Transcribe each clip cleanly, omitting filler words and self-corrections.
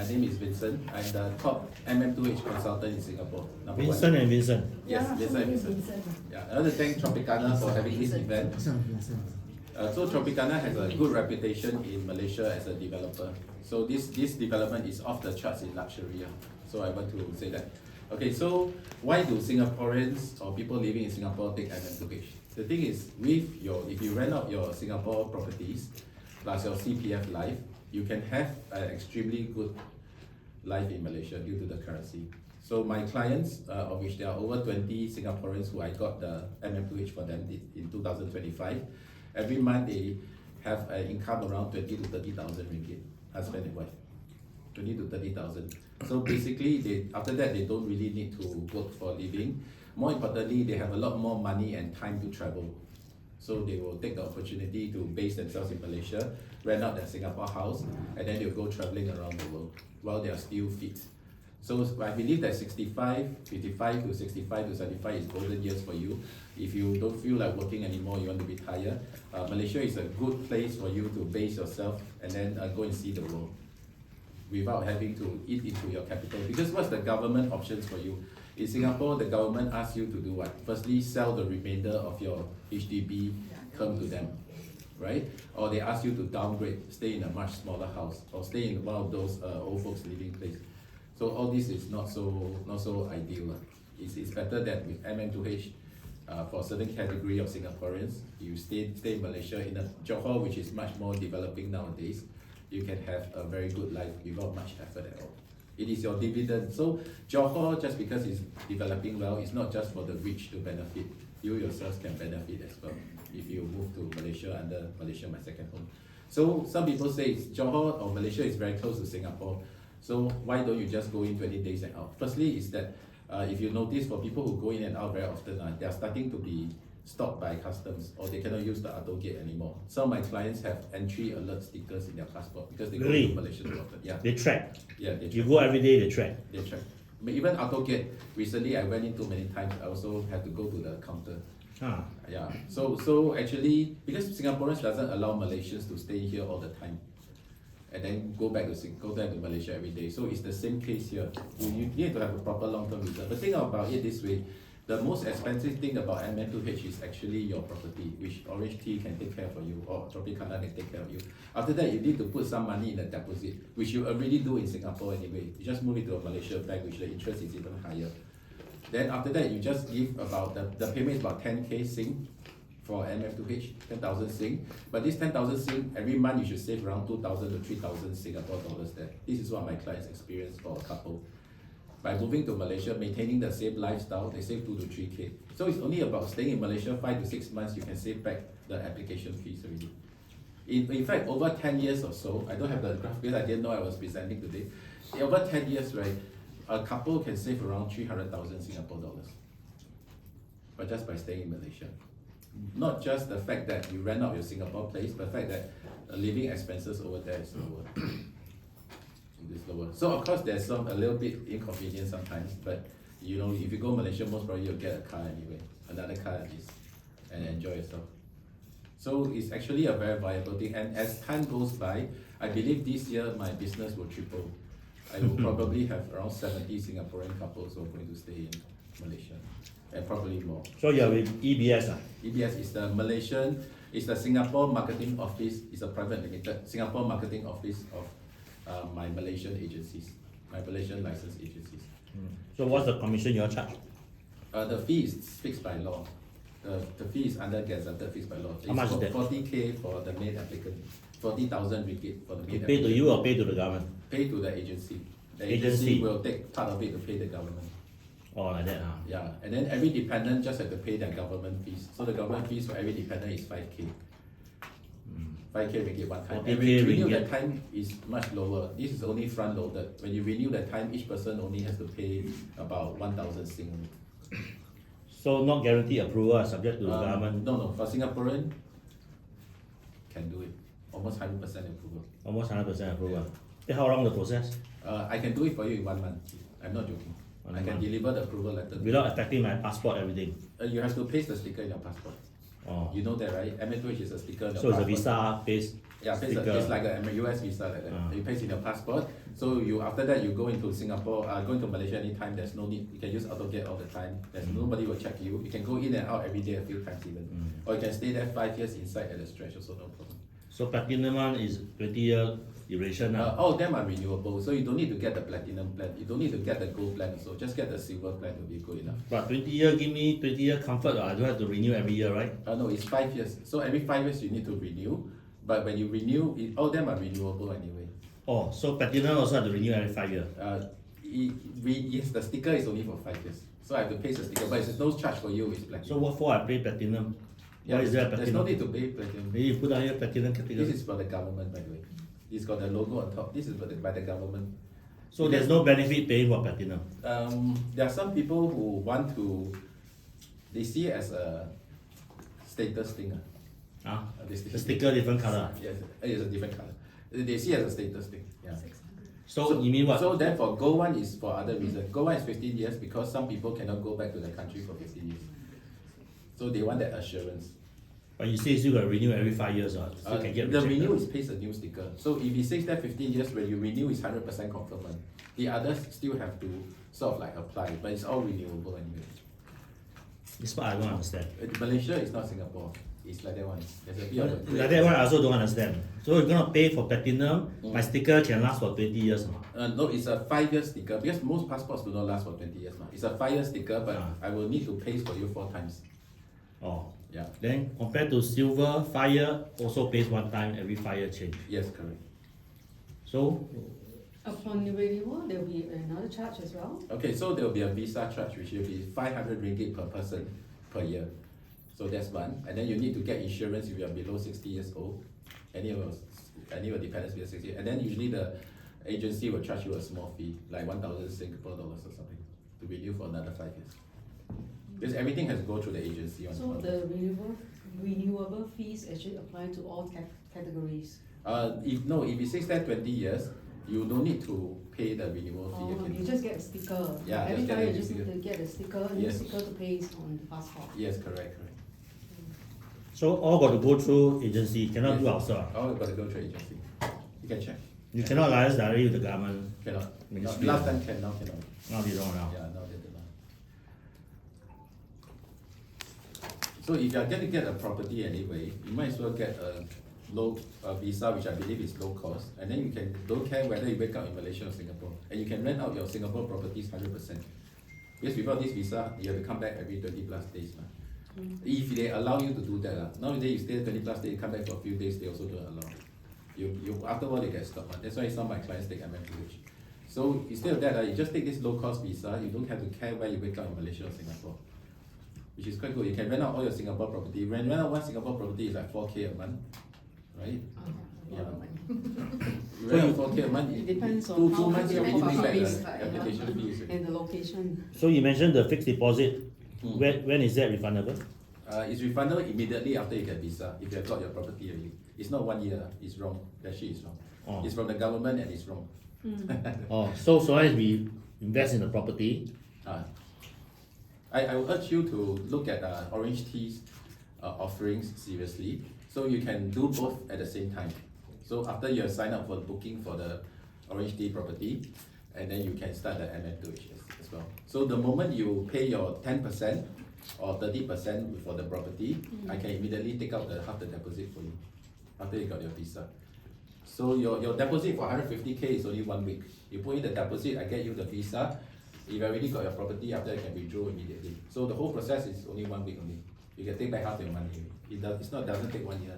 My name is Vincent. I'm the top MM2H consultant in Singapore. Number Vincent one. and Vincent. Yes, Vincent and Vincent. Yeah, I want to thank Tropicana for having this event. So Tropicana has a good reputation in Malaysia as a developer. So this development is off the charts in luxury. So I want to say that. Okay, so why do Singaporeans or people living in Singapore take MM2H? The thing is, if you rent out your Singapore properties plus your CPF life, you can have an extremely good life in Malaysia due to the currency. So my clients, of which there are over 20 Singaporeans who I got the MM2H for them in 2025, every month they have an income around 20 to 30,000 ringgit, husband and wife. 20 to 30,000. So basically, after that, they don't really need to work for a living. More importantly, they have a lot more money and time to travel. So they will take the opportunity to base themselves in Malaysia, rent out their Singapore house, and then they'll go traveling around the world while they are still fit. So I believe that 55 to 65 to 75 is golden years for you. If you don't feel like working anymore, you want to retire, Malaysia is a good place for you to base yourself and then go and see the world without having to eat into your capital. Because what's the government options for you? In Singapore, the government asks you to do what? Firstly, sell the remainder of your HDB term to them, right? Or they ask you to downgrade, stay in a much smaller house, or stay in one of those old folks living place. So all this is not so ideal. It's better that with MM2H, for a certain category of Singaporeans, you stay in Malaysia, in a Johor, which is much more developing nowadays, you can have a very good life without much effort at all. It is your dividend. So Johor, just because it's developing well, it's not just for the rich to benefit. You yourselves can benefit as well if you move to Malaysia under Malaysia My Second Home. So some people say Johor or Malaysia is very close to Singapore. So why don't you just go in 20 days and out? Firstly is that if you notice for people who go in and out very often, they are starting to be stopped by customs or they cannot use the auto gate anymore. Some of my clients have entry alert stickers in their passport because they go to Malaysia too often. Yeah. They track. Yeah, they track. You go every day, they track. They track. But even auto gate, recently I went into many times, I also have to go to the counter. Yeah. So actually, because Singaporeans doesn't allow Malaysians to stay here all the time and then go back to Malaysia every day. So it's the same case here. You need to have a proper long-term reserve. But think about it this way. The most expensive thing about MM2H is actually your property, which Orange Tea can take care for you, or Tropicana can take care of you. After that, you need to put some money in a deposit, which you already do in Singapore anyway. You just move it to a Malaysia bank, which the interest is even higher. Then after that, you just give about, the payment is about 10k Sing for MM2H, 10,000 Sing. But this 10,000 Sing, every month you should save around 2,000 to 3,000 Singapore dollars there. This is what my clients experience for a couple. By moving to Malaysia, maintaining the same lifestyle, they save 2 to 3k. So it's only about staying in Malaysia 5 to 6 months, you can save back the application fees already. In fact, over 10 years or so, I don't have the graph because I didn't know I was presenting today. Over 10 years, right, a couple can save around 300,000 Singapore dollars. But just by staying in Malaysia. Not just the fact that you rent out your Singapore place, but the fact that the living expenses over there is lower. Lower. So of course there's a little bit inconvenience sometimes, but you know, if you go Malaysia, most probably you'll get a car anyway, another car and enjoy yourself. So it's actually a very viable thing, and as time goes by, I believe this year my business will triple. I will probably have around 70 Singaporean couples who are going to stay in Malaysia, and probably more. So you're with EBS? EBS is the Malaysian, it's the Singapore Marketing Office, it's a private limited Singapore Marketing Office of my Malaysian agencies, my Malaysian license agencies. So what's the commission you charge? The fee is fixed by law. The fee is under gazetted, fixed by law. How much is that? 40k for the main applicant, 40,000 ringgit for the main applicant. Pay to you or pay to the government? Pay to the agency. The agency will take part of it to pay the government. Oh, like that, huh? Yeah, and then every dependent just have to pay their government fees. So the government fees for every dependent is 5k. 5k ringgit one time. And renew the time is much lower. This is only front loaded. When you renew the time, each person only has to pay about 1,000 Sing. So not guaranteed approval, subject to the government? No. For Singaporean, can do it. Almost 100% approval. Almost 100% approval. Then how long the process? I can do it for you in 1 month. I'm not joking. I can deliver the approval letter. Without affecting my passport, everything? You have to paste the sticker in your passport. Oh. You know that, right? MM2H is a sticker in your passport. So passport. it's a visa based Yeah, it's like a US visa like that. You paste in your passport. So you after that you go into Singapore, go into Malaysia anytime. There's no need. You can use AutoGate all the time. There's nobody will check you. You can go in and out every day a few times even, or you can stay there 5 years inside at a stretch also no problem. So platinum one is 20-year duration now. All of them are renewable, so you don't need to get the platinum plan. You don't need to get the gold plan. So just get the silver plan will be good enough. But 20-year give me 20-year comfort. I don't have to renew every year, right? No, it's 5 years. So every 5 years you need to renew. But when you renew, all of them are renewable anyway. Oh, so platinum also have to renew every 5 years. Yes, the sticker is only for 5 years. So I have to pay the sticker, but it's no charge for you. It's platinum. So what for I pay platinum? Yeah, Why is there there's platinum? no need to pay platinum. Maybe you put down here platinum category. This is for the government, by the way. It's got the logo on top. This is by the government. So there's no benefit paying for platinum. There are some people who want to, they see it as a status thing. The sticker different color. Yes, it's a different color. They see it as a status thing. Yeah. So you mean what? So therefore, Gold One is for other reasons. Gold One is 15 years because some people cannot go back to the country for 15 years. So they want that assurance. But you say you still got to renew every 5 years, so can get the rejected. renew is pays a new sticker. So if it says that 15 years, when you renew, it's 100% confirmed. The others still have to sort of like apply, but it's all renewable anyway. This part I don't understand. Malaysia is not Singapore. It's like that one. There's a bit of a Like that one I also don't understand. So you're gonna pay for platinum, my sticker can last for 20 years. No, it's a 5-year sticker because most passports do not last for 20 years. It's a 5-year sticker, but I will need to pay for you 4 times. Oh. Yeah. Then compared to silver, 5 year also pays 1 time every 5 year change. Yes, correct. So upon renewal, there will be another charge as well. Okay, so there will be a visa charge which will be 500 ringgit per person per year. So that's one. And then you need to get insurance if you are below 60 years old. Any of your dependents below 60. And then usually the agency will charge you a small fee, like 1,000 Singapore dollars or something, to renew for another 5 years. Because everything has to go through the agency. So the renewable fees actually apply to all categories. If it says that 20 years, you don't need to pay the renewal fee again. You just get a sticker. Yeah, every just get time a you just sticker. need to get a sticker, a new sticker to paste on the passport. Yes, correct. so all got to go through agency, cannot do ourselves. All got to go through agency. You can check. You cannot liaise directly with the government. Cannot. Ministry. Last time can, now cannot. Now they don't now. Yeah, now they do not. So if you are going to get a property anyway, you might as well get a low visa, which I believe is low cost, and then you can don't care whether you wake up in Malaysia or Singapore, and you can rent out your Singapore properties 100%. Because without this visa, you have to come back every 20 plus days. If they allow you to do that, nowadays you stay 20 plus days, you come back for a few days, they also don't allow. You afterward they get stopped. That's why some of my clients take MM2H. So instead of that, you just take this low cost visa. You don't have to care where you wake up in Malaysia or Singapore, which is quite good. You can rent out all your Singapore property. Rent out one Singapore property is like 4K a month, right? Yeah. You rent out 4K a month. It depends on two how months you your already pay back property is, the application fees. and the location. So you mentioned the fixed deposit. When is that refundable? It's refundable immediately after you get visa. If you have got your property already, it's not 1 year. It's wrong. That shit is wrong. Oh. It's from the government and it's wrong. Oh, so long as we invest in the property. I will urge you to look at Orange Tea's offerings seriously. So you can do both at the same time. So after you have signed up for the booking for the Orange Tea property, and then you can start the MM2H as well. So the moment you pay your 10% or 30% for the property, I can immediately take out half the deposit for you after you got your visa. So your deposit for 150K is only 1 week. You put in the deposit, I get you the visa. If you already got your property, after you can withdraw immediately. So the whole process is only 1 week only. You can take back half your money. It doesn't take 1 year.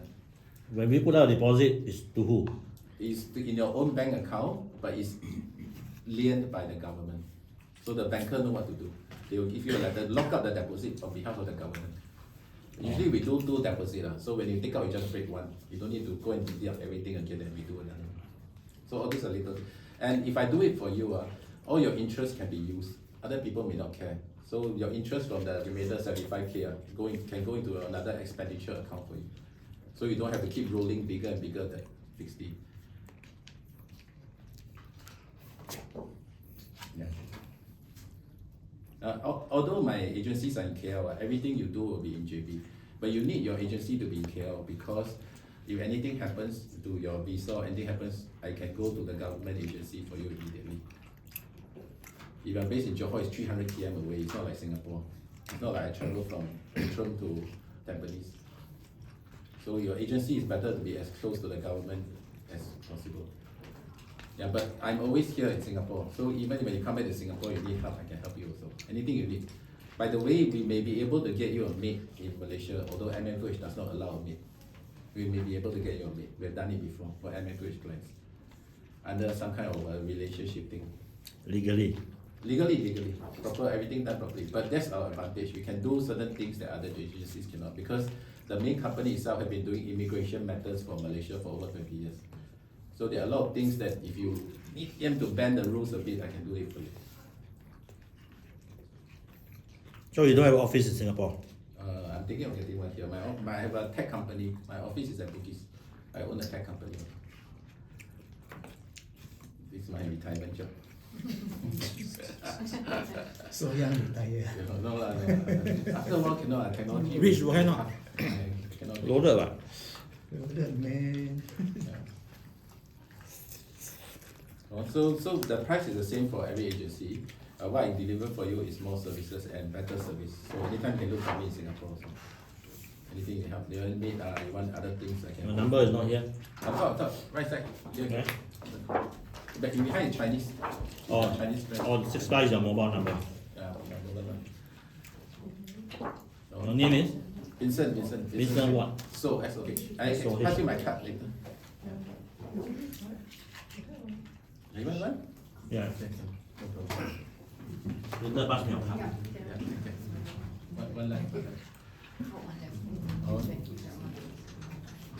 When we put out a deposit, it's to who? It's in your own bank account, but it's liened by the government. So the banker know what to do. They will give you a letter, lock up the deposit on behalf of the government. Usually we do 2 deposits, so when you take out, you just break 1. You don't need to go and deduct everything again and redo another. So all these are little. And if I do it for you, all your interest can be used. Other people may not care. So your interest from the remainder 75K can go into another expenditure account for you. So you don't have to keep rolling bigger and bigger the fixed D. Yeah. Although my agencies are in KL, everything you do will be in JB. But you need your agency to be in KL because If anything happens to your visa or anything happens, I can go to the government agency for you immediately. If you're based in Johor, it's 300 km away. It's not like Singapore. It's not like I travel from Outram to Tampines. So your agency is better to be as close to the government as possible. Yeah, but I'm always here in Singapore. So even when you come back to Singapore, you need help, I can help you also. Anything you need. By the way, we may be able to get you a maid in Malaysia, although MM2H does not allow a maid. We may be able to get you a maid. We've done it before for MM2H clients. Under some kind of a relationship thing. Legally. Legally. Proper, everything done properly. But that's our advantage. We can do certain things that other agencies cannot, because the main company itself have been doing immigration matters for Malaysia for over 20 years. So there are a lot of things that if you need them to bend the rules a bit, I can do it for you. So you don't have an office in Singapore? I'm thinking of getting one here. I have a tech company. My office is at Bugis. I own a tech company. This is my retirement job. So young retire. No. After a while, cannot. Rich, why not? Cannot. Loaded, what? Loaded, man. So the price is the same for every agency. What I deliver for you is more services and better service. So anytime you can look for me in Singapore also. Anything you help, you want other things I can. The number is not here. Top, right side. Here. Okay. But behind is Chinese. Oh, Chinese brand. oh, 6 is your mobile number. Yeah, my mobile number. Your name is? Vincent what? So, S-O-H. I S-O-H. can pass you my card later. You want one? Yeah. Okay, no problem. Later pass me your card. Yeah, okay. One line. Oh.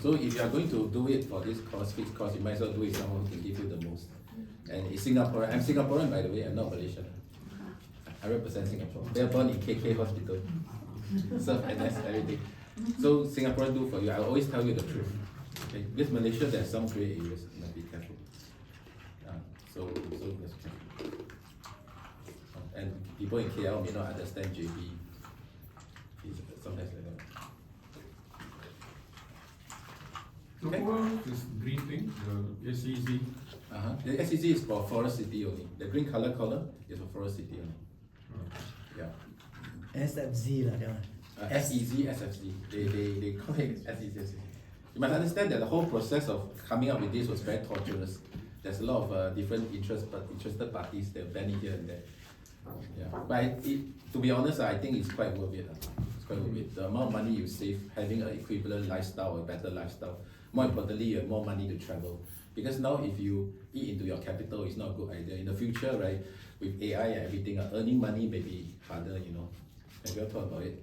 So if you are going to do it for this fixed cost, you might as well do it with someone who can give you the most. And it's Singaporean. I'm Singaporean, by the way. I'm not Malaysian. 100% Singapore. They are born in KK Hospital. Serve NS, everything. So Singaporeans do for you. I always tell you the truth. Okay? Because Malaysia, there are some grey areas. You must be careful. So that's true. And people in KL may not understand JB. Sometimes like that. So what is green thing, the SEZ? The SEZ is for Forest City only. The green color is for Forest City only. Yeah. SFZ lah, that one. SEZ, SFZ. They call it SEZ. You must understand that the whole process of coming up with this was very torturous. There's a lot of different interested parties that ban it here and there. Yeah. But to be honest, I think it's quite worth it. It's quite worth it. The amount of money you save, having an equivalent lifestyle, a better lifestyle. More importantly, you have more money to travel. Because now if you eat into your capital, it's not a good idea. In the future, right, with AI and everything, earning money may be harder, you know. Have you ever thought about it?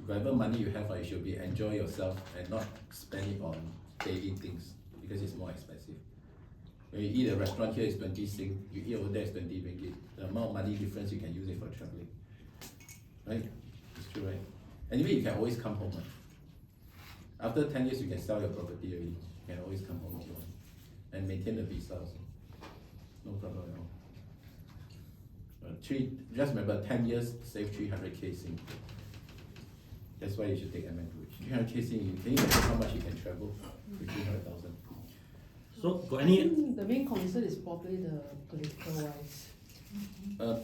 Whatever money you have, you should be enjoy yourself and not spend it on daily things because it's more expensive. When you eat at a restaurant here is 20 Sing, you eat over there is 20 ringgit. The amount of money difference you can use it for traveling. Right? It's true, right? Anyway, you can always come home. Right? After 10 years, you can sell your property already. You can always come home if you want. And maintain the visa also. No problem at all. Just remember, 10 years, save 300k Sing. That's why you should take MM2H. 300k Sing, can you imagine how much you can travel with 300,000? So, got any? The main concern is probably the political wise.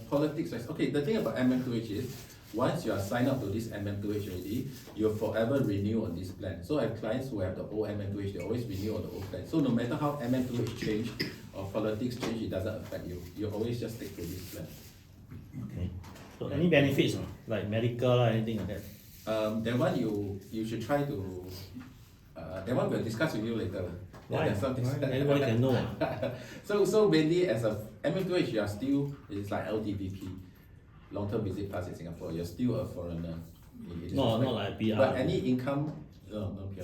Politics wise. Okay, the thing about MM2H is, once you are signed up to this MM2H already, you'll forever renew on this plan. So I have clients who have the old MM2H, they always renew on the old plan. So no matter how MM2H change or politics change, it doesn't affect you. You always just stick to this plan. Okay. So any benefits, like medical or anything like that? That one you should try to. That one we'll discuss with you later. Why? Yeah, Everybody can know. So mainly as a MM2H, you are still, it's like LTVP, long-term visit pass in Singapore. You're still a foreigner. No, not like PR. But any income, no PR.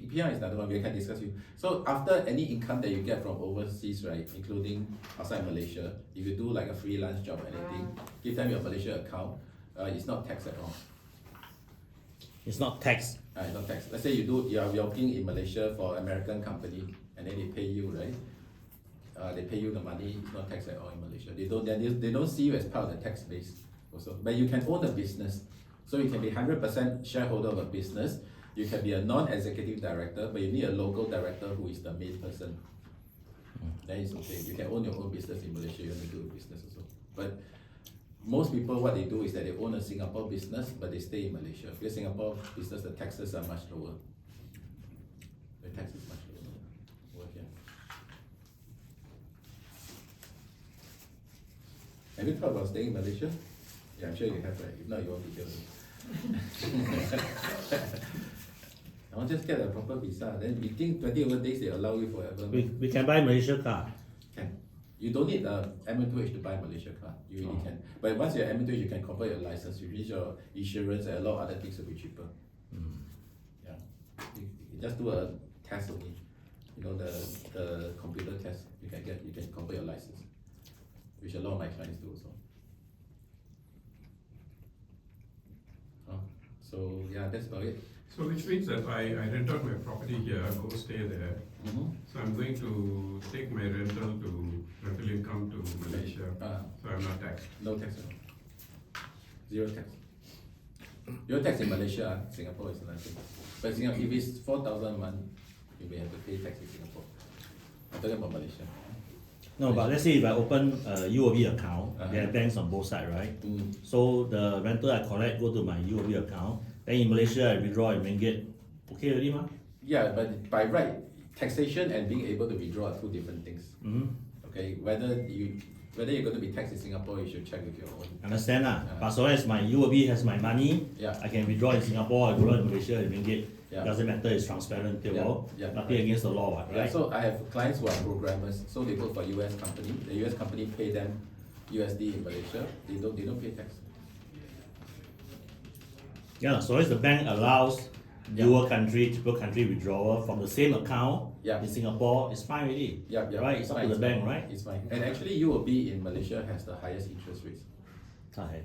PR is another one we can discuss with you. So after any income that you get from overseas, right, including outside Malaysia, if you do like a freelance job or anything, give them your Malaysia account, it's not taxed at all. It's not tax. It's not tax. Let's say you are working in Malaysia for an American company and then they pay you, right? They pay you the money, it's not taxed at all in Malaysia. They don't see you as part of the tax base also. But you can own a business. So you can be 100% shareholder of a business You can be a non-executive director, but you need a local director who is the main person. Then it's okay. You can own your own business in Malaysia, you want to do business also. But most people, what they do is that they own a Singapore business, but they stay in Malaysia. Because Singapore business, the taxes are much lower. The tax is much lower over here. Have you thought about staying in Malaysia? Yeah, I'm sure you have, right? If not, you won't be here. I want just get a proper visa. Then within 20 over days, they allow you forever. We can buy Malaysia car. Can. You don't need a MM2H to buy Malaysia car. You really can. But once you're MM2H, you can convert your license, you finish your insurance, and a lot of other things will be cheaper. Yeah. You just do a test only. You know, the computer test. You can convert your license, which a lot of my clients do also. So yeah, that's about it. So which means that I rent out my property here, go stay there. So I'm going to take my rental income to Malaysia. So I'm not taxed. No tax at all. Zero tax. Your tax in Malaysia, Singapore is nothing. But Singapore, if it's 4,000 a month, you may have to pay tax in Singapore. I'm talking about Malaysia. No, but let's say if I open a UOB account, there are banks on both sides, right? So the rental I collect go to my UOB account. Then in Malaysia I withdraw in ringgit. Okay already, ma? Yeah, but by right, taxation and being able to withdraw are two different things. Okay, whether you're going to be taxed in Singapore, you should check with your own. Understand lah. But so as my UOB has my money, Yeah. I can withdraw in Singapore, I withdraw in Malaysia in ringgit. Yeah. Doesn't matter, it's transparent, Yeah. nothing against the law, right? Yeah, so I have clients who are programmers, so they work for US company. The US company pay them USD in Malaysia. They don't pay tax. Yeah, so as the bank allows newer country, cheaper country withdrawal from the same account in Singapore, it's fine already. Yeah. Right, it's up to the bank, right? It's fine. And actually UOB in Malaysia has the highest interest rates.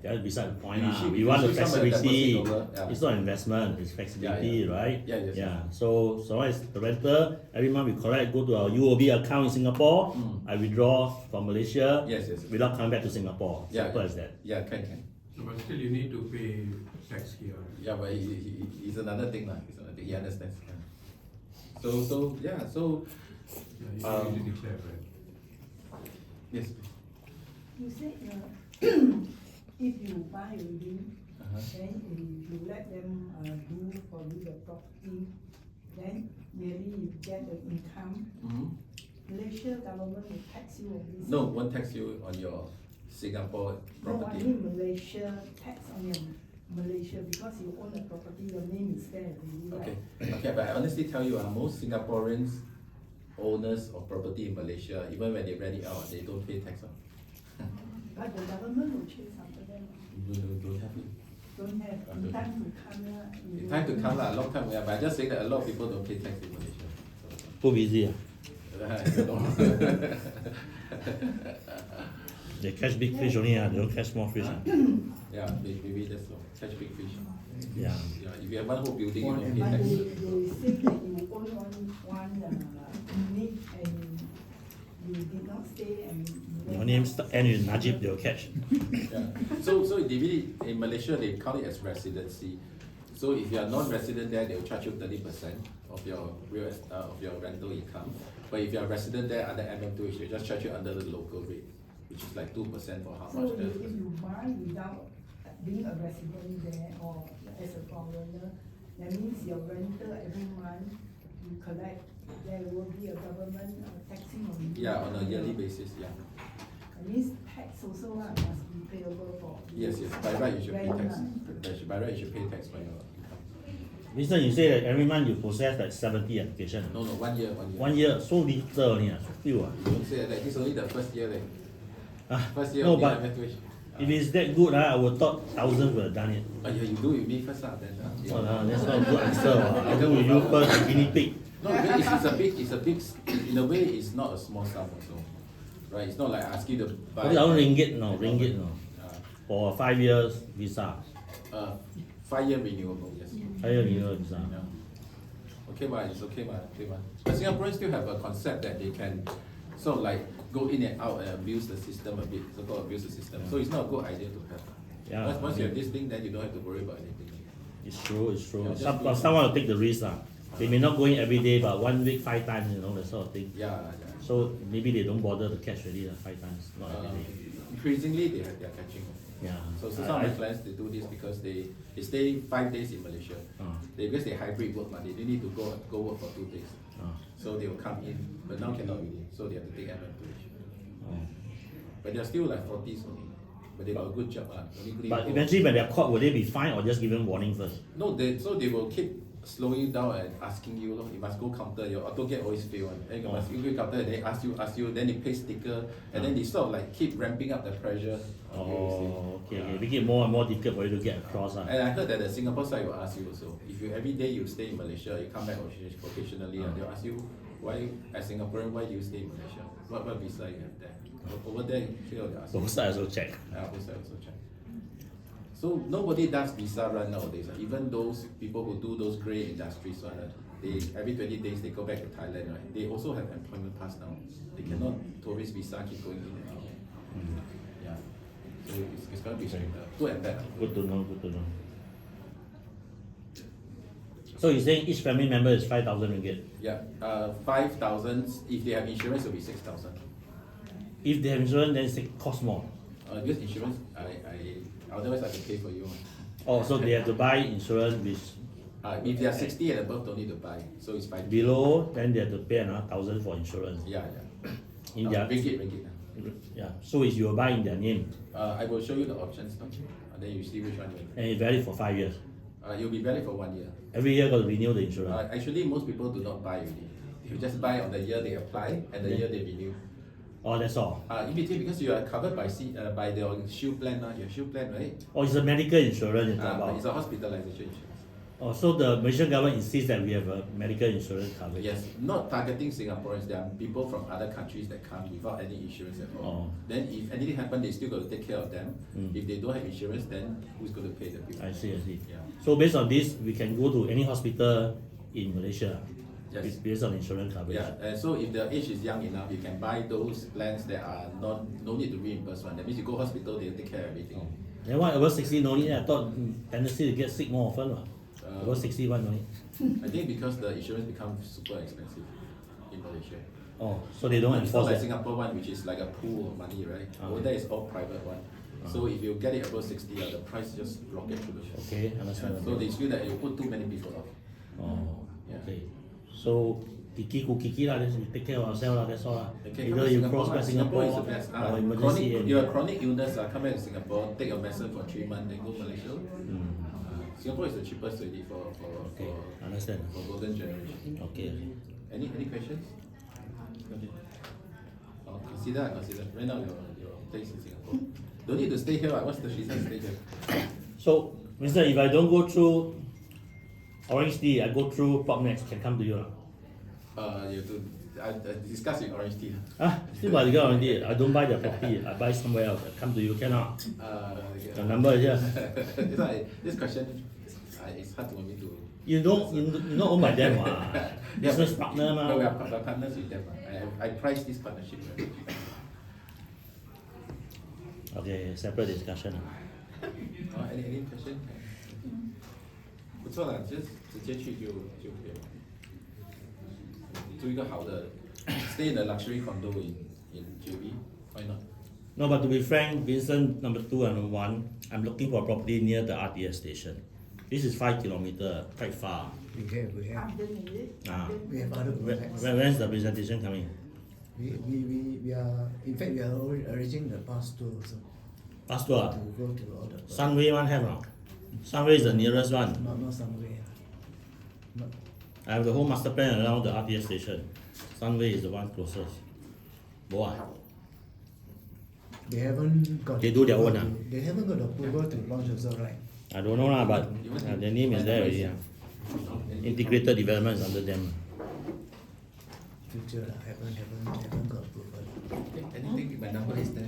That's beside the point. You should- We you want the should some of the flexibility. deposit over, yeah. It's not investment, it's flexibility, right? Yes. So as the renter, every month we collect, go to our UOB account in Singapore, I withdraw from Malaysia Yes. without coming back to Singapore. Simple as that. Yeah, can. But still you need to pay tax here. Yeah, but it's another thing lah. It's another thing. He understands. Yeah. So Yeah, you need to declare, right? yes. You said if you buy already, then if you let them do for you the property, then yearly you get the income. Malaysia government will tax you on this. No, won't tax you on your Singapore No, I property. mean Malaysia tax on your Malaysia because you own a property, your name is there already, right? Okay, but I honestly tell you, most Singaporeans, owners of property in Malaysia, even when they rent it out, they don't pay tax on. But the government will chase after them. Don't have it. Don't have, in time to come, In time to come lah, long time. Yeah, but I just say that a lot of people don't pay tax in Malaysia. Too busy. I don't know. They catch big fish only, they don't catch small fish. Yeah, maybe that's all. Catch big fish. Yeah. If you have one whole building, you don't pay But tax. they say that you own one unit and you did not stay and you Your name end with Najib, they'll catch. Yeah. So they really, in Malaysia they count it as residency. So if you are non-resident there, they will charge you 30% of your rental income. But if you are resident there under MM2H, they just charge you under the local rate, which is like 2% for how So much there. if you buy without being a resident there or as a foreigner, that means your rental every month you collect, there will be a government taxing on you. Yeah, on a yearly basis, yeah. That means tax also must be payable for. Yes. By right you should pay rent, tax. By right you should pay tax for your income. Vincent, you say that every month you process like 70 applications. No, 1 year. 1 year, so little only, so few. You don't say that. It's only the first year. First year No, of the but MM2H. if it's that good, I would thought thousands would have done it. Yeah, you do with me first, then. That's not a good answer. I'll do with you first, the guinea pig. No, it's a big, in a way, it's not a small sum also, right? It's not like asking you to buy. Ringgit no. Uh, For 5 years visa. 5-year renewable, yes. 5 year renewal visa. Yeah. Okay, it's okay, But Singaporeans still have a concept that they can sort of like go in and out and abuse the system a bit, so-called abuse the system. So it's not a good idea to have. Yeah, Once you have this thing, then you don't have to worry about anything. It's true, it's true. Yeah, just Some, do but someone will take the risk. They may not go in every day, but 1 week 5 times, you know, that sort of thing. Yeah. So maybe they don't bother to catch really 5 times, not every day. Increasingly, they are catching. Yeah. So some of my clients, they do this because they stay 5 days in Malaysia. Because they hybrid work, but they need to go work for 2 days. So they will come in, but now cannot really. So they have to take MM2H. But they're still like 40s only. But they got a good job. But eventually when they're caught, will they be fined or just given warning first? No, so they will keep slowing you down and asking you, you must go counter, your AutoGate always fail one. Then you must go counter, they ask you, then they pay sticker, and then they sort of like keep ramping up the pressure. Okay. Make it more and more difficult for you to get across. And I heard that the Singapore side will ask you also, if you every day you stay in Malaysia, you come back occasionally, they'll ask you, why, as Singaporean, why do you stay in Malaysia? What visa you have there? Over there, they'll ask you. Both sides also check. Both sides also check. So nobody does visa run nowadays. Even those people who do those grey industries, they every 20 days they go back to Thailand, right? They also have employment pass now. They cannot tourist visa keep going in and out. Yeah. So it's going to be stricter. Good and bad. Good to know. So you're saying each family member is 5,000 ringgit? Yeah. 5,000. If they have insurance, it will be 6,000. If they have insurance, then it costs more. Because insurance, otherwise I can pay for you. Oh, so they have to buy insurance which if they are 60 and above, don't need to buy. So it's 5. below, then they have to pay another 1,000 for insurance. Yeah. In their ringgit. Yeah. So if you will buy in their name. I will show you the options now. And then you see which one you want. And it's valid for 5 years. It will be valid for 1 year. Every year got to renew the insurance. Actually, most people do not buy already. You just buy on the year they apply and the year they renew. Oh, that's all. In between, because you are covered by the shield plan, your shield plan, right? Oh, it's a medical insurance. It's a hospitalization insurance. Oh, so the Malaysian government insists that we have a medical insurance coverage. Yes, not targeting Singaporeans. There are people from other countries that come without any insurance at all. Then if anything happens, they still got to take care of them. If they don't have insurance, then who's going to pay the bill? I see. Yeah. So based on this, we can go to any hospital in Malaysia. Yes. Based on insurance coverage. Yeah, so if the age is young enough, you can buy those plans that are no need to reimburse one. That means you go hospital, they'll take care of everything. Then why above 60 no need? I thought tendency to get sick more often. Above 61 no need. I think because the insurance becomes super expensive in Malaysia. Oh, so they don't It's not enforce like that. Singapore one, which is like a pool of money, right? Over there is all private one. So if you get it above 60, the price just rocket through the roof. Okay, understand. So they feel that you put too many people off. Oh, Yeah. okay. So kiki lah, we take care of ourselves lah, that's all lah. Okay, Either you cross back Singapore is the Singapore best. or emergency. You have chronic illness, come back to Singapore, take your medicine for 3 months, then go Malaysia. Singapore is the cheapest already for Understand. golden generation. Okay. Any questions? Consider. Right now your place in Singapore. Don't need to stay here. What's the reason to stay here? So, Mister, if I don't go through Orange Tea, I go through Propnex, can come to you lah. You have to discuss with Orange Tea. Still by the Orange Tea, I don't buy the property, I buy somewhere else. I come to you, cannot. The number is here. This question, it's hard for me to. You're not owned by them, business partner No, we ma. are partners with them. I price this partnership. Okay, separate discussion. Any question? 不错啦，直接去就可以了。租一个好的 ，stay in a luxury condo in JB, why not? No, but to be frank, Vincent number 2 and 1, I'm looking for a property near the RTS station. This is 5 kilometers, quite far. We have. Abdul, is it? We have other projects. When's the presentation coming? We are, in fact, we are arranging the bus tour also Bus tour. to go to all the. Sunway one have not? Sunway is the nearest one. Not somewhere. Not. I have the whole master plan around the RTS station. Sunway is the one closest. Boa. They haven't got. They do their own, They haven't got approval to launch also, right? I don't know lah, but the name is there already. Integrated development is under them. Future haven't got approval. Anything, my number is there.